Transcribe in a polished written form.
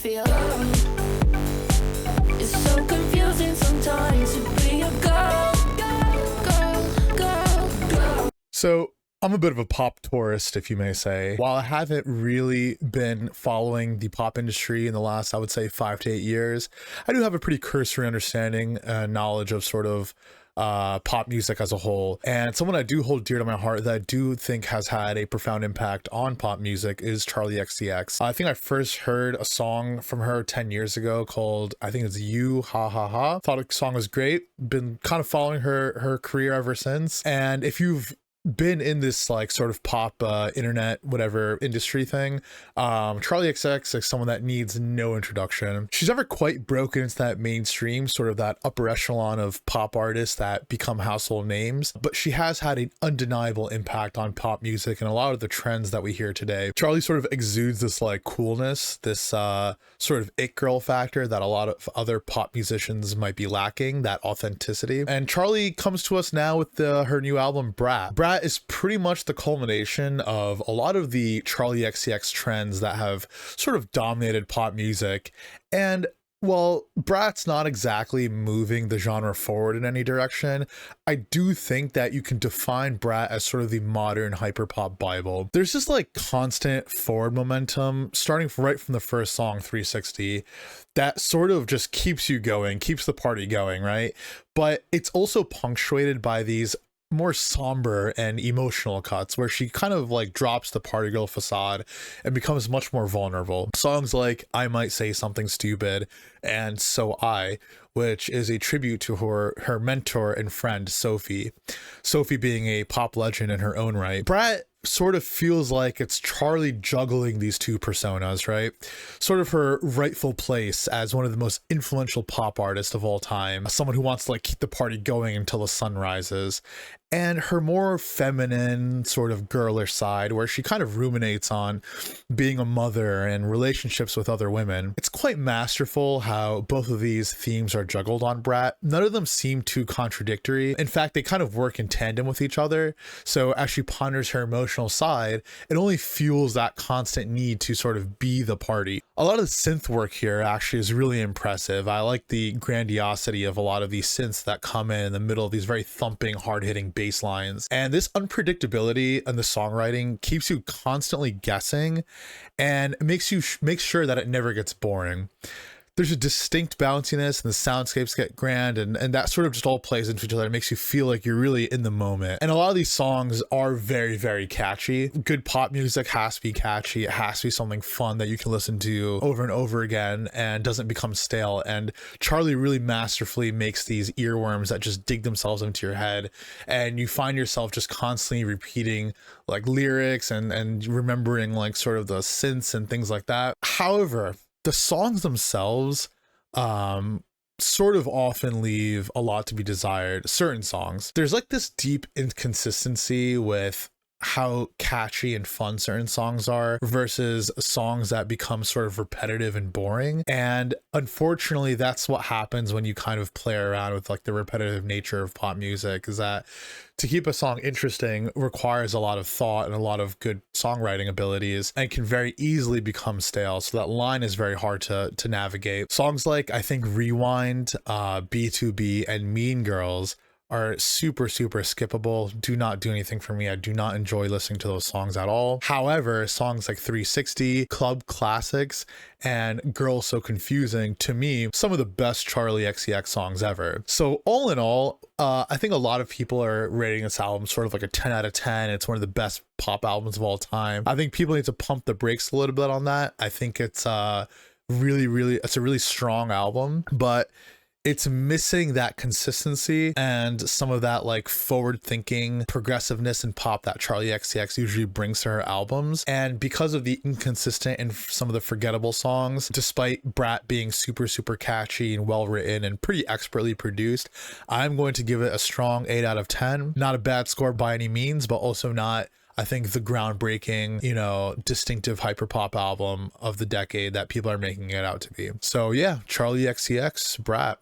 feel. It's so confusing sometimes to be a girl, girl. So I'm a bit of a pop tourist, if you may say. While I haven't really been following the pop industry in the last, I would say, 5 to 8 years, I do have a pretty cursory understanding and knowledge of sort of pop music as a whole. And someone I do hold dear to my heart that I do think has had a profound impact on pop music is Charli XCX. I think I first heard a song from her 10 years ago called, I think it's You, Ha Ha Ha. Thought the song was great. Been kind of following her career ever since. And if you've been in this like sort of pop internet whatever industry thing, Charli XCX is someone that needs no introduction. She's never quite broken into that mainstream sort of that upper echelon of pop artists that become household names, but she has had an undeniable impact on pop music and a lot of the trends that we hear today. Charli sort of exudes this like coolness, this sort of it girl factor that a lot of other pop musicians might be lacking, that authenticity. And Charli comes to us now with her new album BRAT. BRAT is pretty much the culmination of a lot of the Charli XCX trends that have sort of dominated pop music. And while BRAT's not exactly moving the genre forward in any direction, I do think that you can define BRAT as sort of the modern hyperpop Bible. There's just like constant forward momentum starting right from the first song, 360, that sort of just keeps you going, keeps the party going, right? But it's also punctuated by these more somber and emotional cuts where she kind of like drops the party girl facade and becomes much more vulnerable. Songs like I Might Say Something Stupid and So I, which is a tribute to her mentor and friend Sophie being a pop legend in her own right. BRAT sort of feels like it's Charli juggling these two personas, right? Sort of her rightful place as one of the most influential pop artists of all time, someone who wants to like keep the party going until the sun rises, and her more feminine sort of girlish side where she kind of ruminates on being a mother and relationships with other women. It's quite masterful how both of these themes are juggled on BRAT. None of them seem too contradictory. In fact, they kind of work in tandem with each other. So as she ponders her emotional side, it only fuels that constant need to sort of be the party. A lot of the synth work here actually is really impressive. I like the grandiosity of a lot of these synths that come in the middle of these very thumping, hard-hitting bass lines. And this unpredictability in the songwriting keeps you constantly guessing and makes sure that it never gets boring. There's a distinct bounciness and the soundscapes get grand and that sort of just all plays into each other. It makes you feel like you're really in the moment. And a lot of these songs are very, very catchy. Good pop music has to be catchy. It has to be something fun that you can listen to over and over again and doesn't become stale. And Charli really masterfully makes these earworms that just dig themselves into your head. And you find yourself just constantly repeating like lyrics and remembering like sort of the synths and things like that. However, the songs themselves sort of often leave a lot to be desired. Certain songs, there's like this deep inconsistency with how catchy and fun certain songs are versus songs that become sort of repetitive and boring. And unfortunately, that's what happens when you kind of play around with like the repetitive nature of pop music, is that to keep a song interesting requires a lot of thought and a lot of good songwriting abilities and can very easily become stale. So that line is very hard to navigate. Songs like, I think, Rewind, B2B, and Mean Girls are super skippable, do not do anything for me. I do not enjoy listening to those songs at all. However, songs like 360, Club Classics, and Girl So Confusing, to me, some of the best Charli XCX songs ever. So all in all, I think a lot of people are rating this album sort of like a 10 out of 10. It's one of the best pop albums of all time. I think people need to pump the brakes a little bit on that. I think it's it's a really strong album, but it's missing that consistency and some of that like forward thinking progressiveness and pop that Charli XCX usually brings to her albums. And because of the inconsistent and some of the forgettable songs, despite BRAT being super catchy and well written and pretty expertly produced, I'm going to give it a strong 8 out of 10. Not a bad score by any means, but also not, I think, the groundbreaking, distinctive hyperpop album of the decade that people are making it out to be. So yeah, Charli XCX, BRAT.